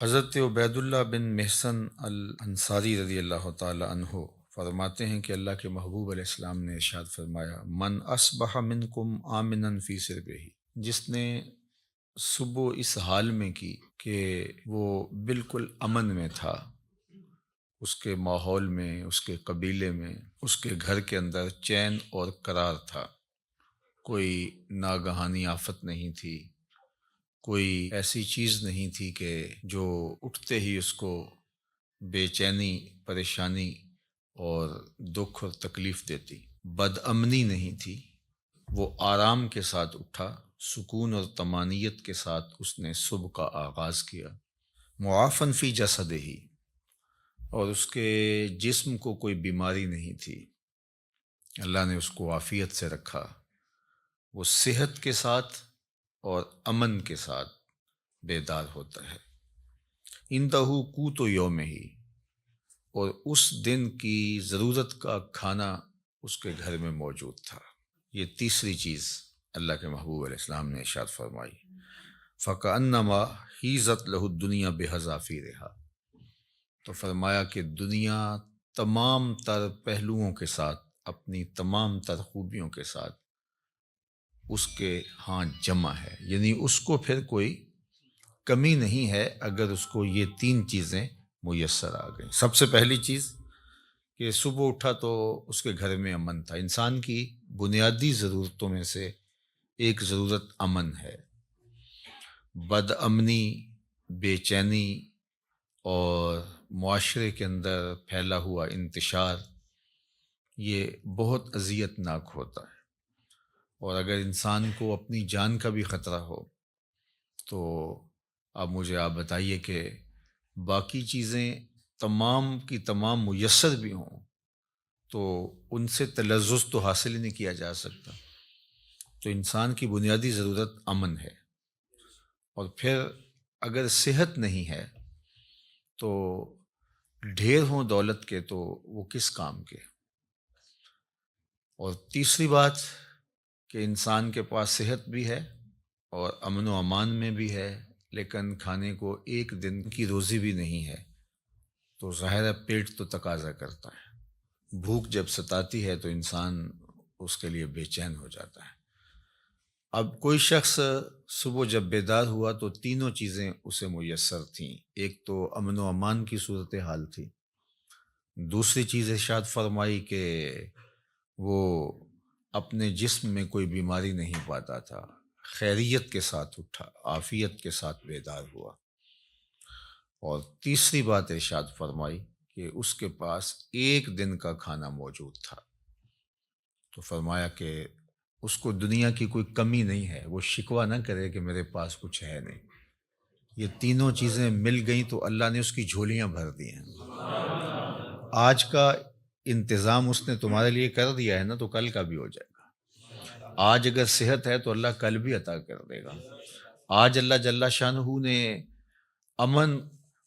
حضرت عبید اللہ بن محسن الانصاری رضی اللہ تعالی عنہ فرماتے ہیں کہ اللہ کے محبوب علیہ السلام نے ارشاد فرمایا، من اصبح منکم آمنا فی سربہ، جس نے صبح اس حال میں کی کہ وہ بالکل امن میں تھا، اس کے ماحول میں، اس کے قبیلے میں، اس کے گھر کے اندر چین اور قرار تھا، کوئی ناگہانی آفت نہیں تھی، کوئی ایسی چیز نہیں تھی کہ جو اٹھتے ہی اس کو بے چینی، پریشانی اور دکھ اور تکلیف دیتی، بد امنی نہیں تھی، وہ آرام کے ساتھ اٹھا، سکون اور طمانیت کے ساتھ اس نے صبح کا آغاز کیا، معافن فی جسدہ ہی، اور اس کے جسم کو کوئی بیماری نہیں تھی، اللہ نے اس کو عافیت سے رکھا، وہ صحت کے ساتھ اور امن کے ساتھ بیدار ہوتا ہے، اندہ قوت یوم ہی، اور اس دن کی ضرورت کا کھانا اس کے گھر میں موجود تھا۔ یہ تیسری چیز اللہ کے محبوب علیہ السلام نے ارشاد فرمائی، فَكَأَنَّمَا حِیزَتْ لَهُ الدُّنْیَا بِحَذَافِیرِہَا، تو فرمایا کہ دنیا تمام تر پہلوؤں کے ساتھ، اپنی تمام تر خوبیوں کے ساتھ اس کے ہاں جمع ہے، یعنی اس کو پھر کوئی کمی نہیں ہے اگر اس کو یہ تین چیزیں میسر آ گئیں۔ سب سے پہلی چیز کہ صبح اٹھا تو اس کے گھر میں امن تھا۔ انسان کی بنیادی ضرورتوں میں سے ایک ضرورت امن ہے۔ بد امنی، بے چینی اور معاشرے کے اندر پھیلا ہوا انتشار، یہ بہت اذیت ناک ہوتا ہے، اور اگر انسان کو اپنی جان کا بھی خطرہ ہو تو اب مجھے آپ بتائیے کہ باقی چیزیں تمام کی تمام میسر بھی ہوں تو ان سے تلذذ تو حاصل ہی نہیں کیا جا سکتا۔ تو انسان کی بنیادی ضرورت امن ہے، اور پھر اگر صحت نہیں ہے تو ڈھیر ہوں دولت کے تو وہ کس کام کے۔ اور تیسری بات کہ انسان کے پاس صحت بھی ہے اور امن و امان میں بھی ہے، لیکن کھانے کو ایک دن کی روزی بھی نہیں ہے، تو ظاہر ہے پیٹ تو تقاضا کرتا ہے۔ بھوک جب ستاتی ہے تو انسان اس کے لیے بے چین ہو جاتا ہے۔ اب کوئی شخص صبح جب بیدار ہوا تو تینوں چیزیں اسے میسر تھیں۔ ایک تو امن و امان کی صورتحال تھی، دوسری چیز ارشاد فرمائی کہ وہ اپنے جسم میں کوئی بیماری نہیں پاتا تھا، خیریت کے ساتھ اٹھا، عافیت کے ساتھ بیدار ہوا، اور تیسری بات ارشاد فرمائی کہ اس کے پاس ایک دن کا کھانا موجود تھا۔ تو فرمایا کہ اس کو دنیا کی کوئی کمی نہیں ہے، وہ شکوہ نہ کرے کہ میرے پاس کچھ ہے نہیں۔ یہ تینوں چیزیں مل گئیں تو اللہ نے اس کی جھولیاں بھر دی ہیں۔ آج کا انتظام اس نے تمہارے لیے کر دیا ہے نا، تو کل کا بھی ہو جائے گا۔ آج اگر صحت ہے تو اللہ کل بھی عطا کر دے گا۔ آج اللہ جل شانہ نے امن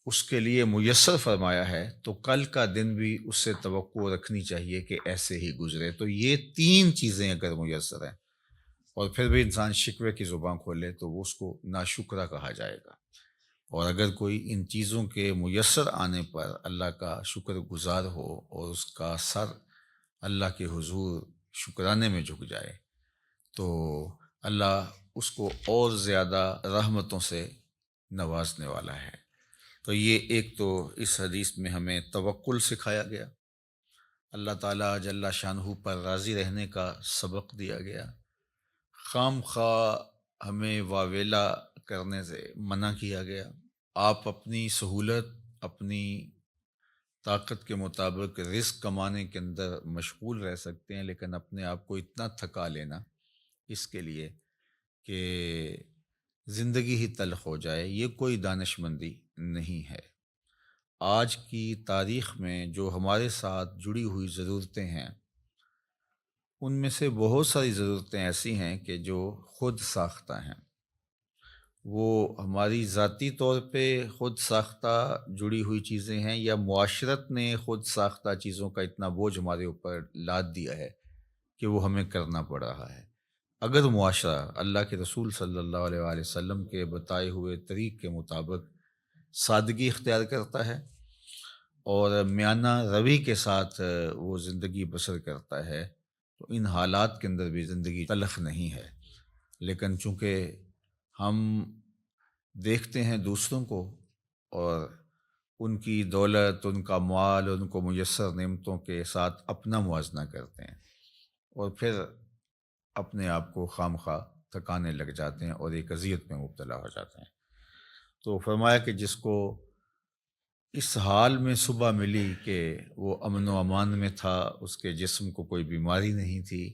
اس کے لیے میسر فرمایا ہے تو کل کا دن بھی اس سے توقع رکھنی چاہیے کہ ایسے ہی گزرے۔ تو یہ تین چیزیں اگر میسر ہیں اور پھر بھی انسان شکوے کی زبان کھولے تو وہ اس کو ناشکرہ کہا جائے گا، اور اگر کوئی ان چیزوں کے میسر آنے پر اللہ کا شکر گزار ہو اور اس کا سر اللہ کے حضور شکرانے میں جھک جائے تو اللہ اس کو اور زیادہ رحمتوں سے نوازنے والا ہے۔ تو یہ ایک تو اس حدیث میں ہمیں توکل سکھایا گیا، اللہ تعالیٰ جل شانہ پر راضی رہنے کا سبق دیا گیا، خام خواہ ہمیں واویلا کرنے سے منع کیا گیا۔ آپ اپنی سہولت، اپنی طاقت کے مطابق رزق کمانے کے اندر مشغول رہ سکتے ہیں، لیکن اپنے آپ کو اتنا تھکا لینا اس کے لیے کہ زندگی ہی تلخ ہو جائے، یہ کوئی دانش مندی نہیں ہے۔ آج کی تاریخ میں جو ہمارے ساتھ جڑی ہوئی ضرورتیں ہیں ان میں سے بہت ساری ضرورتیں ایسی ہیں کہ جو خود ساختہ ہیں، وہ ہماری ذاتی طور پہ خود ساختہ جڑی ہوئی چیزیں ہیں، یا معاشرت نے خود ساختہ چیزوں کا اتنا بوجھ ہمارے اوپر لاد دیا ہے کہ وہ ہمیں کرنا پڑ رہا ہے۔ اگر معاشرہ اللہ کے رسول صلی اللہ علیہ وآلہ وسلم کے بتائے ہوئے طریق کے مطابق سادگی اختیار کرتا ہے اور میانہ روی کے ساتھ وہ زندگی بسر کرتا ہے، تو ان حالات کے اندر بھی زندگی تلخ نہیں ہے۔ لیکن چونکہ ہم دیکھتے ہیں دوسروں کو اور ان کی دولت، ان کا مال، ان کو میسر نعمتوں کے ساتھ اپنا موازنہ کرتے ہیں اور پھر اپنے آپ کو خام خواہ تھکانے لگ جاتے ہیں اور ایک اذیت میں مبتلا ہو جاتے ہیں۔ تو فرمایا کہ جس کو اس حال میں صبح ملی کہ وہ امن و امان میں تھا، اس کے جسم کو کوئی بیماری نہیں تھی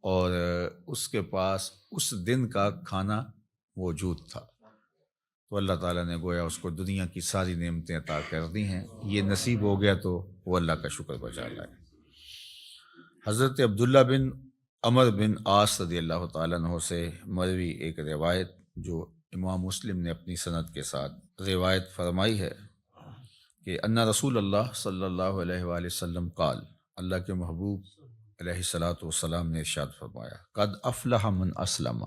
اور اس کے پاس اس دن کا کھانا موجود تھا، تو اللہ تعالیٰ نے گویا اس کو دنیا کی ساری نعمتیں عطا کر دی ہیں۔ یہ نصیب ہو گیا تو وہ اللہ کا شکر بجا لائے۔ حضرت عبداللہ بن عمر بن عاص رضی اللہ تعالیٰ عنہ سے مروی ایک روایت جو امام مسلم نے اپنی سند کے ساتھ روایت فرمائی ہے کہ ان رسول اللہ صلی اللہ علیہ وآلہ وسلم قال، اللہ کے محبوب علیہ الصلاۃ والسلام نے ارشاد فرمایا، قد افلح من اسلم،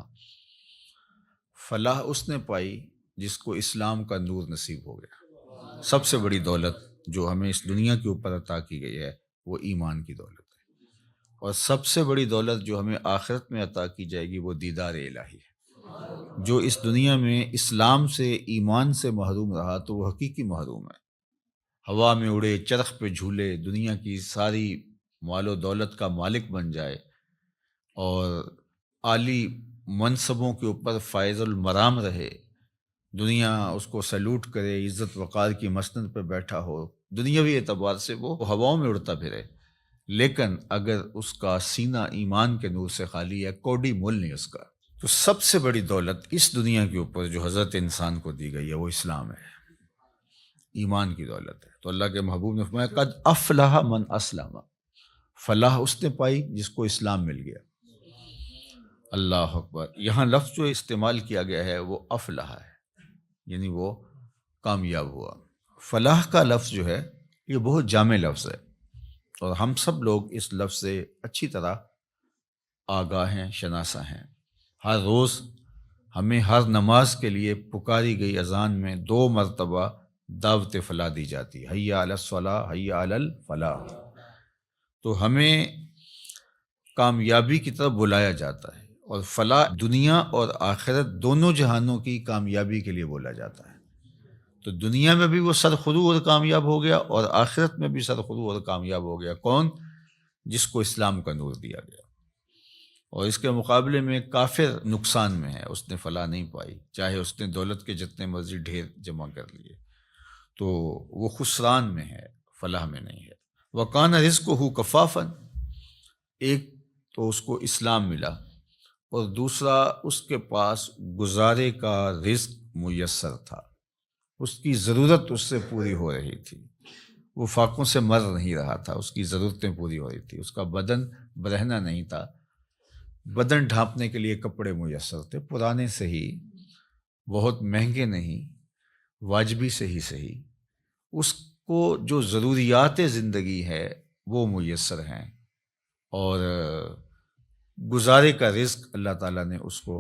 فلاح اس نے پائی جس کو اسلام کا نور نصیب ہو گیا۔ سب سے بڑی دولت جو ہمیں اس دنیا کے اوپر عطا کی گئی ہے وہ ایمان کی دولت ہے، اور سب سے بڑی دولت جو ہمیں آخرت میں عطا کی جائے گی وہ دیدار الہی ہے۔ جو اس دنیا میں اسلام سے، ایمان سے محروم رہا تو وہ حقیقی محروم ہے۔ ہوا میں اڑے، چرخ پہ جھولے، دنیا کی ساری مال و دولت کا مالک بن جائے اور عالی منصبوں کے اوپر فائز المرام رہے، دنیا اس کو سیلوٹ کرے، عزت وقار کی مسند پہ بیٹھا ہو، دنیاوی اعتبار سے وہ ہواؤں میں اڑتا پھرے، لیکن اگر اس کا سینہ ایمان کے نور سے خالی ہے، کوڑی مول نہیں اس کا، تو سب سے بڑی دولت اس دنیا کے اوپر جو حضرت انسان کو دی گئی ہے وہ اسلام ہے، ایمان کی دولت ہے۔ تو اللہ کے محبوب نے فرمایا قد افلح من اسلم، فلاح اس نے پائی جس کو اسلام مل گیا۔ اللہ اکبر۔ یہاں لفظ جو استعمال کیا گیا ہے وہ افلح ہے، یعنی وہ کامیاب ہوا۔ فلاح کا لفظ جو ہے یہ بہت جامع لفظ ہے اور ہم سب لوگ اس لفظ سے اچھی طرح آگاہ ہیں، شناسا ہیں۔ ہر روز ہمیں ہر نماز کے لیے پکاری گئی اذان میں 2 مرتبہ دعوت فلاح دی جاتی ہے، حی علی الصلاح، حی علی الفلاح۔ تو ہمیں کامیابی کی طرف بلایا جاتا ہے، اور فلاح دنیا اور آخرت دونوں جہانوں کی کامیابی کے لیے بولا جاتا ہے۔ تو دنیا میں بھی وہ سرخرو اور کامیاب ہو گیا اور آخرت میں بھی سرخرو اور کامیاب ہو گیا۔ کون؟ جس کو اسلام کا نور دیا گیا۔ اور اس کے مقابلے میں کافر نقصان میں ہے، اس نے فلاح نہیں پائی، چاہے اس نے دولت کے جتنے مرضی ڈھیر جمع کر لیے، تو وہ خسران میں ہے، فلاح میں نہیں ہے۔ وَقَانَ رِزْقُهُ كَفَافًا، ایک تو اس کو اسلام ملا اور دوسرا اس کے پاس گزارے کا رزق میسر تھا، اس کی ضرورت اس سے پوری ہو رہی تھی، وہ فاقوں سے مر نہیں رہا تھا، اس کی ضرورتیں پوری ہو رہی تھی، اس کا بدن برہنہ نہیں تھا، بدن ڈھانپنے کے لیے کپڑے میسر تھے، پرانے سے ہی، بہت مہنگے نہیں، واجبی سے ہی صحیح، اس کو جو ضروریات زندگی ہے وہ میسر ہیں، اور گزارے کا رزق اللہ تعالیٰ نے اس کو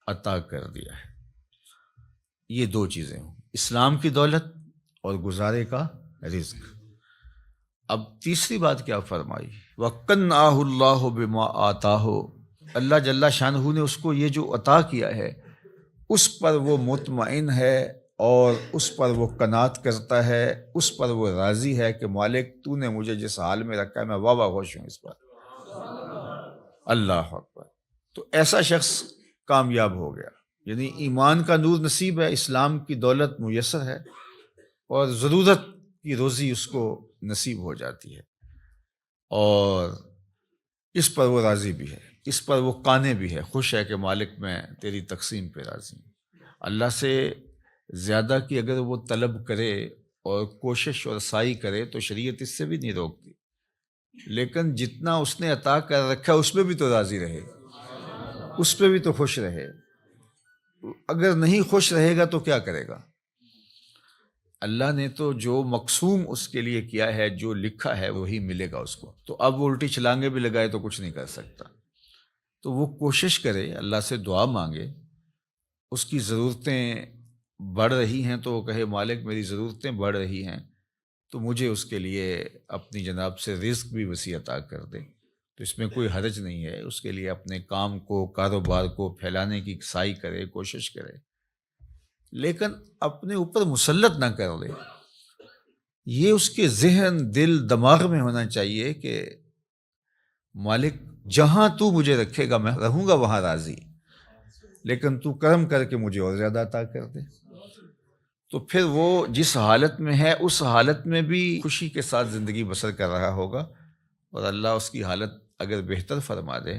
عطا کر دیا ہے۔ یہ 2 چیزیں ہوں، اسلام کی دولت اور گزارے کا رزق۔ اب تیسری بات کیا فرمائی؟ وَقَنَّعَهُ اللَّهُ بِمَا آتَاهُ، اللہ جل شانہ نے اس کو یہ جو عطا کیا ہے اس پر وہ مطمئن ہے اور اس پر وہ قناعت کرتا ہے، اس پر وہ راضی ہے کہ مالک تو نے مجھے جس حال میں رکھا ہے میں واہ واہ خوش ہوں اس پر۔ اللہ اکبر۔ تو ایسا شخص کامیاب ہو گیا، یعنی ایمان کا نور نصیب ہے، اسلام کی دولت میسر ہے اور ضرورت کی روزی اس کو نصیب ہو جاتی ہے، اور اس پر وہ راضی بھی ہے، اس پر وہ قانع بھی ہے، خوش ہے کہ مالک میں تیری تقسیم پہ راضی ہوں۔ اللہ سے زیادہ کی اگر وہ طلب کرے اور کوشش اور سعی کرے تو شریعت اس سے بھی نہیں روکتی، لیکن جتنا اس نے عطا کر رکھا اس پہ بھی تو راضی رہے، اس پہ بھی تو خوش رہے۔ اگر نہیں خوش رہے گا تو کیا کرے گا؟ اللہ نے تو جو مقسوم اس کے لیے کیا ہے، جو لکھا ہے وہی ملے گا اس کو، تو اب وہ الٹی چھلانگیں بھی لگائے تو کچھ نہیں کر سکتا۔ تو وہ کوشش کرے، اللہ سے دعا مانگے، اس کی ضرورتیں بڑھ رہی ہیں تو وہ کہے مالک میری ضرورتیں بڑھ رہی ہیں تو مجھے اس کے لیے اپنی جناب سے رزق بھی وسیع عطا کر دے، تو اس میں کوئی حرج نہیں ہے، اس کے لیے اپنے کام کو کاروبار کو پھیلانے کی سعی کرے، کوشش کرے، لیکن اپنے اوپر مسلط نہ کر لے۔ یہ اس کے ذہن دل دماغ میں ہونا چاہیے کہ مالک جہاں تو مجھے رکھے گا میں رہوں گا وہاں راضی، لیکن تو کرم کر کے مجھے اور زیادہ عطا کر دے۔ تو پھر وہ جس حالت میں ہے اس حالت میں بھی خوشی کے ساتھ زندگی بسر کر رہا ہوگا، اور اللہ اس کی حالت اگر بہتر فرما دے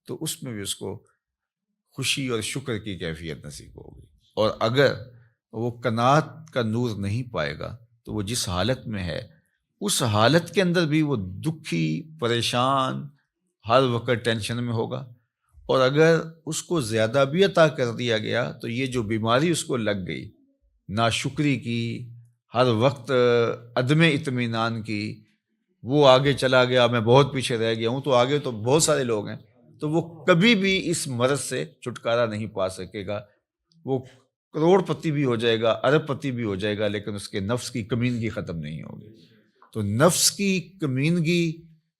تو اس میں بھی اس کو خوشی اور شکر کی کیفیت نصیب ہوگی۔ اور اگر وہ قناعت کا نور نہیں پائے گا تو وہ جس حالت میں ہے اس حالت کے اندر بھی وہ دکھی، پریشان، ہر وقت ٹینشن میں ہوگا، اور اگر اس کو زیادہ بھی عطا کر دیا گیا تو یہ جو بیماری اس کو لگ گئی، ناشکری کی، ہر وقت عدم اطمینان کی، وہ آگے چلا گیا، میں بہت پیچھے رہ گیا ہوں، تو آگے تو بہت سارے لوگ ہیں، تو وہ کبھی بھی اس مرض سے چھٹکارا نہیں پا سکے گا۔ وہ کروڑ پتی بھی ہو جائے گا، ارب پتی بھی ہو جائے گا، لیکن اس کے نفس کی کمینگی ختم نہیں ہوگی۔ تو نفس کی کمینگی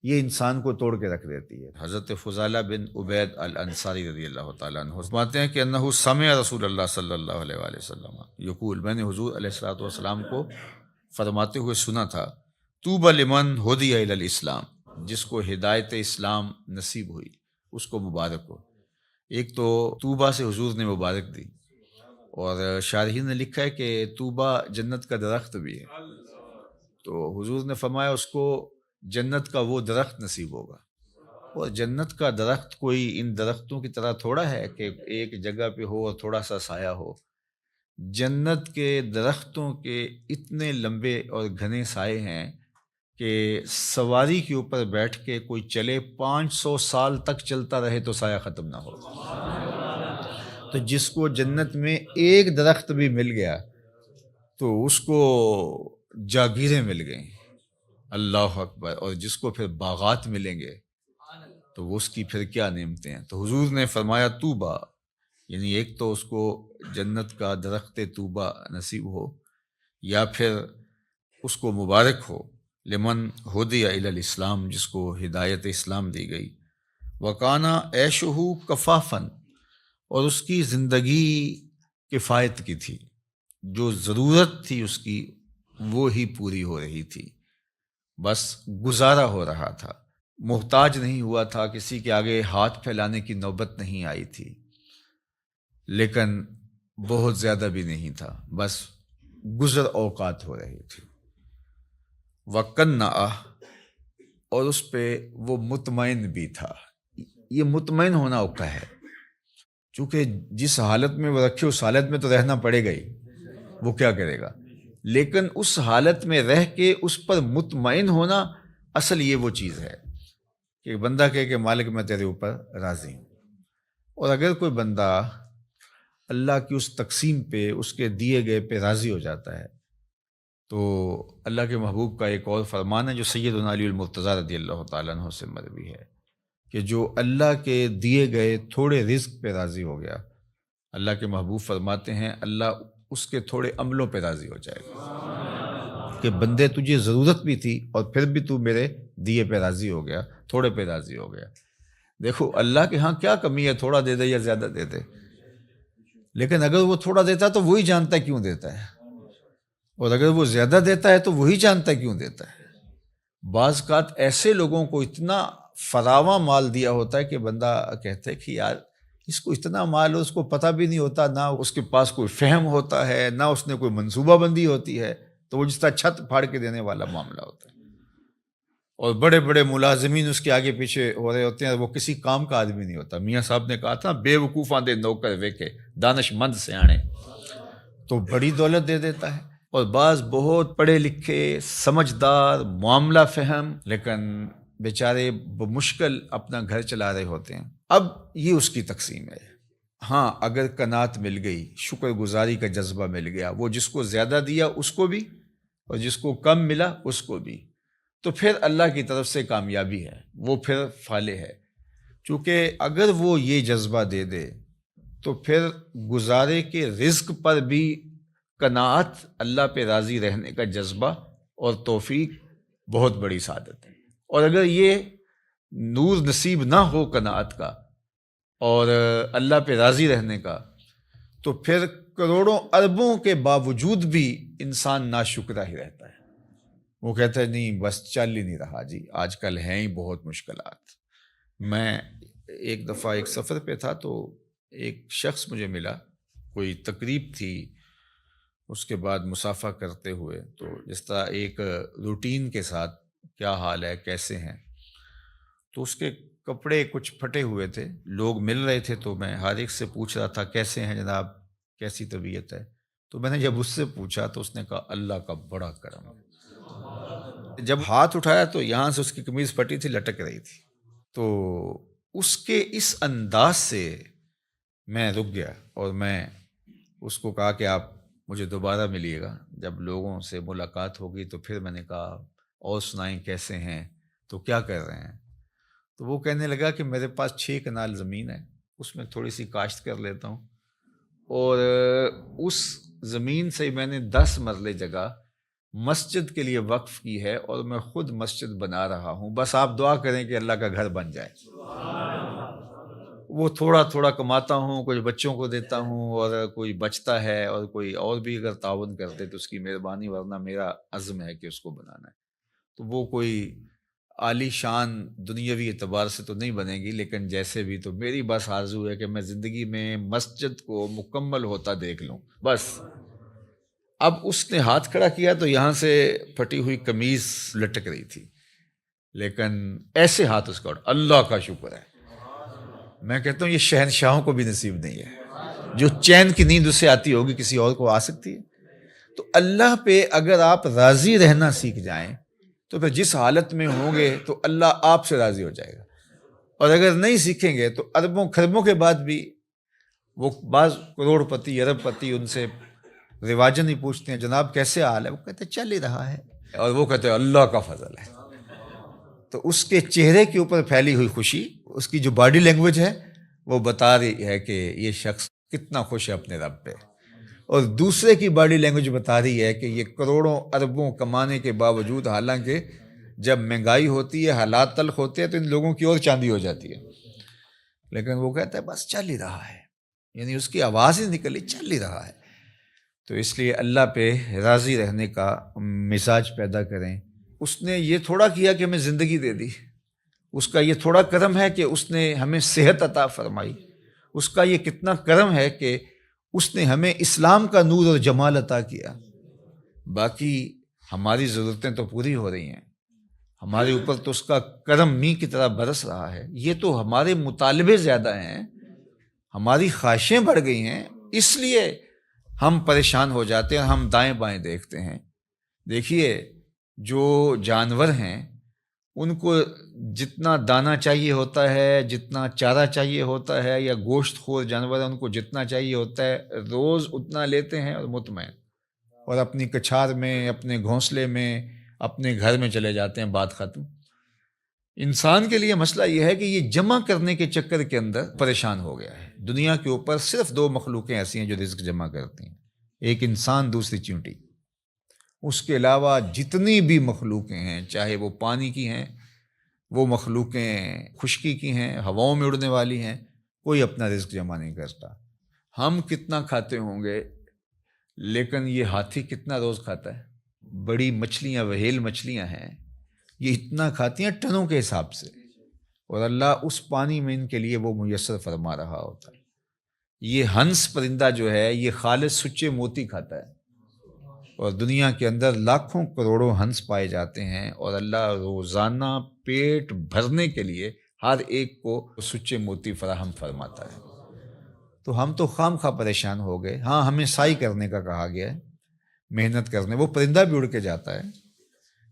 یہ انسان کو توڑ کے رکھ دیتی ہے۔ حضرت فضالہ بن عبید الانصاری رضی اللہ تعالیٰ عنہ فرماتے ہیں کہ انہ سمع رسول اللہ صلی اللہ علیہ وآلہ وسلم یقول، میں نے حضور علیہ الصلوۃ والسلام کو فرماتے ہوئے سنا تھا، طوبی لمن ہدی الی الاسلام، جس کو ہدایت اسلام نصیب ہوئی اس کو مبارک ہو۔ ایک تو طوبہ سے حضور نے مبارک دی، اور شارحین نے لکھا ہے کہ طوبہ جنت کا درخت بھی ہے، تو حضور نے فرمایا اس کو جنت کا وہ درخت نصیب ہوگا۔ اور جنت کا درخت کوئی ان درختوں کی طرح تھوڑا ہے کہ ایک جگہ پہ ہو اور تھوڑا سا سایہ ہو۔ جنت کے درختوں کے اتنے لمبے اور گھنے سائے ہیں کہ سواری کے اوپر بیٹھ کے کوئی چلے 500 سال تک چلتا رہے تو سایہ ختم نہ ہو۔ تو جس کو جنت میں ایک درخت بھی مل گیا تو اس کو جاگیریں مل گئیں، اللہ اکبر، اور جس کو پھر باغات ملیں گے تو وہ اس کی پھر کیا نعمتیں ہیں۔ تو حضور نے فرمایا طوبہ، یعنی ایک تو اس کو جنت کا درخت طوبہ نصیب ہو، یا پھر اس کو مبارک ہو، لمن ہدی الی الاسلام، جس کو ہدایت اسلام دی گئی، وکانا عیشہ کفافن، اور اس کی زندگی کفایت کی تھی، جو ضرورت تھی اس کی وہ ہی پوری ہو رہی تھی، بس گزارا ہو رہا تھا، محتاج نہیں ہوا تھا، کسی کے آگے ہاتھ پھیلانے کی نوبت نہیں آئی تھی، لیکن بہت زیادہ بھی نہیں تھا، بس گزر اوقات ہو رہی تھی۔ وَقَنَّعَ، اور اس پہ وہ مطمئن بھی تھا۔ یہ مطمئن ہونا اوقع ہے، چونکہ جس حالت میں وہ رکھے اس حالت میں تو رہنا پڑے گا ہی، وہ کیا کرے گا، لیکن اس حالت میں رہ کے اس پر مطمئن ہونا، اصل یہ وہ چیز ہے کہ بندہ کہے کہ مالک میں تیرے اوپر راضی ہوں۔ اور اگر کوئی بندہ اللہ کی اس تقسیم پہ، اس کے دیے گئے پہ راضی ہو جاتا ہے تو اللہ کے محبوب کا ایک اور فرمان ہے جو سیدنا علی المرتضیٰ رضی اللہ تعالیٰ عنہ سے مروی ہے کہ جو اللہ کے دیے گئے تھوڑے رزق پہ راضی ہو گیا، اللہ کے محبوب فرماتے ہیں اللہ اس کے تھوڑے عملوں پہ راضی ہو جائے گا کہ بندے تجھے ضرورت بھی تھی اور پھر بھی تو میرے دیے پہ راضی ہو گیا، تھوڑے پہ راضی ہو گیا۔ دیکھو اللہ کے ہاں کیا کمی ہے، تھوڑا دے دے یا زیادہ دے دے، لیکن اگر وہ تھوڑا دیتا ہے تو وہی جانتا ہے کیوں دیتا ہے، اور اگر وہ زیادہ دیتا ہے تو وہی جانتا ہے کیوں دیتا ہے۔ بعض اوقات ایسے لوگوں کو اتنا فراواں مال دیا ہوتا ہے کہ بندہ کہتا ہے کہ یار اس کو اتنا مال ہو، اس کو پتہ بھی نہیں ہوتا، نہ اس کے پاس کوئی فہم ہوتا ہے، نہ اس نے کوئی منصوبہ بندی ہوتی ہے، تو وہ جس طرح چھت پھاڑ کے دینے والا معاملہ ہوتا ہے۔ اور بڑے بڑے ملازمین اس کے آگے پیچھے ہو رہے ہوتے ہیں، وہ کسی کام کا آدمی نہیں ہوتا۔ میاں صاحب نے کہا تھا بے وقوفاں دے نوکر ویکھے دانش مند سے آنے، تو بڑی دولت دے دیتا ہے۔ اور بعض بہت پڑھے لکھے، سمجھدار، معاملہ فہم، لیکن بیچارے بمشکل اپنا گھر چلا رہے ہوتے ہیں۔ اب یہ اس کی تقسیم ہے۔ ہاں اگر قناعت مل گئی، شکر گزاری کا جذبہ مل گیا، وہ جس کو زیادہ دیا اس کو بھی اور جس کو کم ملا اس کو بھی، تو پھر اللہ کی طرف سے کامیابی ہے، وہ پھر فالح ہے۔ چونکہ اگر وہ یہ جذبہ دے دے تو پھر گزارے کے رزق پر بھی قناعت، اللہ پہ راضی رہنے کا جذبہ اور توفیق بہت بڑی سعادت ہے۔ اور اگر یہ نور نصیب نہ ہو قناعت کا اور اللہ پہ راضی رہنے کا، تو پھر کروڑوں اربوں کے باوجود بھی انسان ناشکرہ ہی رہتا ہے۔ وہ کہتا ہے نہیں بس چل ہی نہیں رہا جی، آج کل ہیں ہی بہت مشکلات۔ میں ایک دفعہ ایک سفر پہ تھا تو ایک شخص مجھے ملا، کوئی تقریب تھی، اس کے بعد مصافحہ کرتے ہوئے تو جس طرح ایک روٹین کے ساتھ کیا حال ہے، کیسے ہیں، تو اس کے کپڑے کچھ پھٹے ہوئے تھے، لوگ مل رہے تھے تو میں ہر ایک سے پوچھ رہا تھا کیسے ہیں جناب، کیسی طبیعت ہے۔ تو میں نے جب اس سے پوچھا تو اس نے کہا اللہ کا بڑا کرم ہے۔ جب ہاتھ اٹھایا تو یہاں سے اس کی قمیض پھٹی تھی، لٹک رہی تھی۔ تو اس کے اس انداز سے میں رک گیا اور میں اس کو کہا کہ آپ مجھے دوبارہ ملیے گا، جب لوگوں سے ملاقات ہوگی تو پھر میں نے کہا اور سنائیں کیسے ہیں، تو کیا کر رہے ہیں؟ تو وہ کہنے لگا کہ میرے پاس 6 کنال زمین ہے، اس میں تھوڑی سی کاشت کر لیتا ہوں، اور اس زمین سے میں نے 10 مرلے جگہ مسجد کے لیے وقف کی ہے اور میں خود مسجد بنا رہا ہوں، بس آپ دعا کریں کہ اللہ کا گھر بن جائے۔ وہ تھوڑا تھوڑا کماتا ہوں، کچھ بچوں کو دیتا ہوں اور کوئی بچتا ہے، اور کوئی اور بھی اگر تعاون کرتے تو اس کی مہربانی، ورنہ میرا عزم ہے کہ اس کو بنانا ہے۔ تو وہ کوئی عالی شان دنیاوی اعتبار سے تو نہیں بنے گی، لیکن جیسے بھی تو میری بس آرزو ہے کہ میں زندگی میں مسجد کو مکمل ہوتا دیکھ لوں بس۔ اب اس نے ہاتھ کھڑا کیا تو یہاں سے پھٹی ہوئی قمیض لٹک رہی تھی، لیکن ایسے ہاتھ اس کا اللہ کا شکر ہے۔ میں کہتا ہوں یہ شہنشاہوں کو بھی نصیب نہیں ہے، جو چین کی نیند اسے آتی ہوگی کسی اور کو آ سکتی ہے۔ تو اللہ پہ اگر آپ راضی رہنا سیکھ جائیں تو پھر جس حالت میں ہوں گے تو اللہ آپ سے راضی ہو جائے گا، اور اگر نہیں سیکھیں گے تو اربوں خربوں کے بعد بھی وہ بعض کروڑ پتی ارب پتی ان سے رواجن ہی پوچھتے ہیں جناب کیسے حال ہے، وہ کہتے ہیں چل ہی رہا ہے، اور وہ کہتے ہیں اللہ کا فضل ہے۔ تو اس کے چہرے کے اوپر پھیلی ہوئی خوشی، اس کی جو باڈی لینگویج ہے وہ بتا رہی ہے کہ یہ شخص کتنا خوش ہے اپنے رب پہ، اور دوسرے کی باڈی لینگویج بتا رہی ہے کہ یہ کروڑوں اربوں کمانے کے باوجود، حالانکہ جب مہنگائی ہوتی ہے، حالات تلخ ہوتے ہیں تو ان لوگوں کی اور چاندی ہو جاتی ہے، لیکن وہ کہتا ہے بس چل ہی رہا ہے، یعنی اس کی آواز ہی نکلی چل ہی رہا ہے۔ تو اس لیے اللہ پہ راضی رہنے کا مزاج پیدا کریں۔ اس نے یہ تھوڑا کیا کہ ہمیں زندگی دے دی، اس کا یہ تھوڑا کرم ہے کہ اس نے ہمیں صحت عطا فرمائی، اس کا یہ کتنا کرم ہے کہ اس نے ہمیں اسلام کا نور اور جمال عطا کیا۔ باقی ہماری ضرورتیں تو پوری ہو رہی ہیں، ہمارے اوپر تو اس کا کرم می کی طرح برس رہا ہے، یہ تو ہمارے مطالبے زیادہ ہیں، ہماری خواہشیں بڑھ گئی ہیں، اس لیے ہم پریشان ہو جاتے ہیں، ہم دائیں بائیں دیکھتے ہیں۔ دیکھیے جو جانور ہیں ان کو جتنا دانہ چاہیے ہوتا ہے، جتنا چارہ چاہیے ہوتا ہے، یا گوشت خور جانور ہیں ان کو جتنا چاہیے ہوتا ہے روز اتنا لیتے ہیں اور مطمئن، اور اپنی کچھار میں، اپنے گھونسلے میں، اپنے گھر میں چلے جاتے ہیں، بات ختم۔ انسان کے لیے مسئلہ یہ ہے کہ یہ جمع کرنے کے چکر کے اندر پریشان ہو گیا ہے۔ دنیا کے اوپر صرف 2 مخلوقیں ایسی ہیں جو رزق جمع کرتی ہیں، ایک انسان، دوسری چیونٹی۔ اس کے علاوہ جتنی بھی مخلوقیں ہیں، چاہے وہ پانی کی ہیں، وہ مخلوقیں خشکی کی ہیں، ہواؤں میں اڑنے والی ہیں، کوئی اپنا رزق جمع نہیں کرتا۔ ہم کتنا کھاتے ہوں گے، لیکن یہ ہاتھی کتنا روز کھاتا ہے؟ بڑی مچھلیاں، وہیل مچھلیاں ہیں، یہ اتنا کھاتی ہیں ٹنوں کے حساب سے، اور اللہ اس پانی میں ان کے لیے وہ میسر فرما رہا ہوتا ہے۔ یہ ہنس پرندہ جو ہے یہ خالص سچے موتی کھاتا ہے، اور دنیا کے اندر لاکھوں کروڑوں ہنس پائے جاتے ہیں، اور اللہ روزانہ پیٹ بھرنے کے لیے ہر ایک کو سچے موتی فراہم فرماتا ہے۔ تو ہم تو خام خواہ پریشان ہو گئے۔ ہاں ہمیں سائی کرنے کا کہا گیا ہے، محنت کرنے، وہ پرندہ بھی اڑ کے جاتا ہے،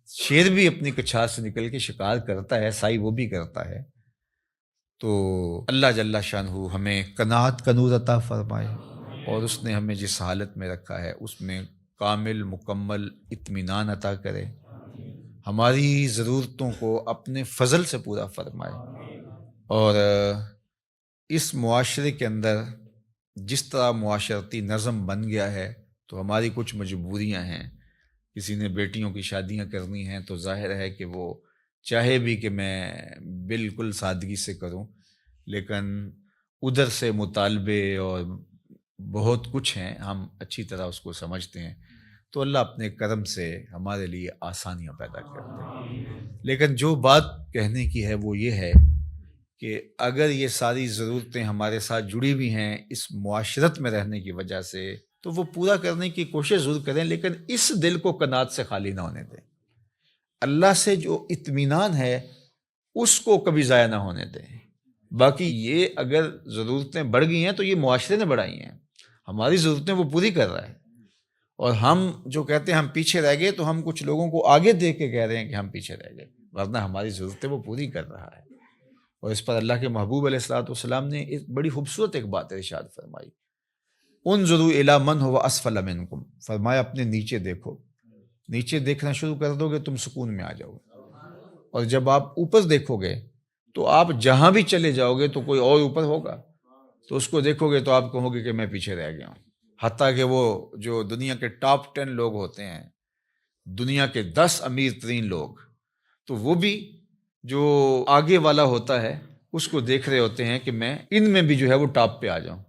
شیر بھی اپنی کچھار سے نکل کے شکار کرتا ہے، سائی وہ بھی کرتا ہے۔ تو اللہ جل شانہ ہمیں قناعت کا نور عطا فرمائے، اور اس نے ہمیں جس حالت میں رکھا ہے اس میں کامل مکمل اطمینان عطا کرے، ہماری ضرورتوں کو اپنے فضل سے پورا فرمائے، اور اس معاشرے کے اندر جس طرح معاشرتی نظم بن گیا ہے تو ہماری کچھ مجبوریاں ہیں، کسی نے بیٹیوں کی شادیاں کرنی ہیں تو ظاہر ہے کہ وہ چاہے بھی کہ میں بالکل سادگی سے کروں، لیکن ادھر سے مطالبے اور بہت کچھ ہیں، ہم اچھی طرح اس کو سمجھتے ہیں، تو اللہ اپنے کرم سے ہمارے لیے آسانیاں پیدا کرتے ہیں۔ لیکن جو بات کہنے کی ہے وہ یہ ہے کہ اگر یہ ساری ضرورتیں ہمارے ساتھ جڑی ہوئی ہیں اس معاشرت میں رہنے کی وجہ سے، تو وہ پورا کرنے کی کوشش ضرور کریں، لیکن اس دل کو قناعت سے خالی نہ ہونے دیں۔ اللہ سے جو اطمینان ہے اس کو کبھی ضائع نہ ہونے دیں۔ باقی یہ اگر ضرورتیں بڑھ گئی ہیں تو یہ معاشرے نے بڑھائی ہیں، ہماری ضرورتیں وہ پوری کر رہا ہے، اور ہم جو کہتے ہیں ہم پیچھے رہ گئے، تو ہم کچھ لوگوں کو آگے دیکھ کے کہہ رہے ہیں کہ ہم پیچھے رہ گئے، ورنہ ہماری ضرورتیں وہ پوری کر رہا ہے۔ اور اس پر اللہ کے محبوب علیہ الصلوۃ والسلام نے ایک بڑی خوبصورت ایک بات ارشاد فرمائی، انظروا الی من هو اسفل منکم، فرمایا اپنے نیچے دیکھو، نیچے دیکھنا شروع کر دو گے تم سکون میں آ جاؤ گے، اور جب آپ اوپر دیکھو گے تو آپ جہاں بھی چلے جاؤ گے تو کوئی اور اوپر ہوگا، تو اس کو دیکھو گے تو آپ کہو گے کہ میں پیچھے رہ گیا ہوں۔ حتیٰ کہ وہ جو دنیا کے ٹاپ 10 لوگ ہوتے ہیں، دنیا کے 10 امیر ترین لوگ، تو وہ بھی جو آگے والا ہوتا ہے اس کو دیکھ رہے ہوتے ہیں کہ میں ان میں بھی جو ہے وہ ٹاپ پہ آ جاؤں۔